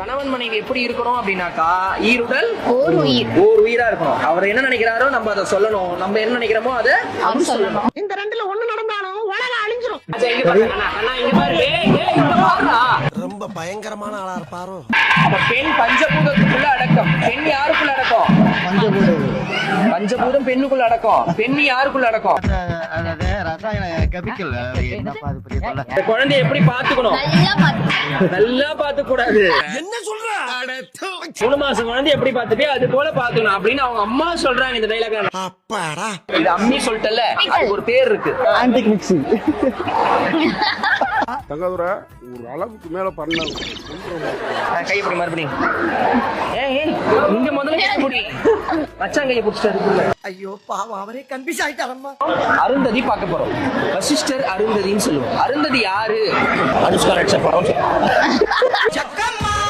கணவன் மனைவி எப்படி இருக்கணும் அப்படின்னாக்கா ஈருடல் ஓர் உயிர். ஓர் உயிரா இருக்கணும். அவர் என்ன நினைக்கிறாரோ நம்ம அதை சொல்லணும், நம்ம என்ன நினைக்கிறோமோ அதை அவர் சொல்லணும். இந்த ரெண்டுல ஒண்ணு நடந்தாலும் உலகம் அழிஞ்சிரும். அச்சா, இங்க பாரு. அண்ணா, இங்க பாரு. இங்க பாருடா. ரொம்ப பயங்கரமான ஆளா இருப்பாரோ. அப்ப பெண் பஞ்சபூதத்துக்குள்ள அடக்கம். பெண் யாருக்குள்ள அடக்கம்? பஞ்சபூதம் பெண்ணுக்குள்ள அடக்கம். பெண் யாருக்குள்ள அடக்கம்? இந்த குழந்தைய எப்படி பாத்துக்கணும்? நல்லா பார்த்து. நல்லா பாத்துக்க கூடாது. என்ன சொல்ற? 3 மாசம் குழந்தை எப்படி பாத்துட்டு அது போல பாத்துக்கணும் அப்படின்னு அவங்க அம்மா சொல்றாங்க இந்த டைலாக். அப்பாடா. இது அம்மி சொல்லிட்டல, அது ஒரு பேர் இருக்கு. தங்கதுரை ஒரு அளவுக்கு மேல பண்ண கைப்படி மறுபடியும். இங்க முதல்ல கைப்படி. மச்சான் கையை பிடிச்சிட்டாரு. ஐயோ பாவம், அவரே கன்ஃபியூஸ் ஆயிட்டாரம்மா. அருந்ததி பார்க்க போறோம். வசிஷ்டர் அருந்ததின்னு சொல்லுவோம். அருந்ததி யாரு? அனுஷ்கா நடிச்ச படம். சக்கா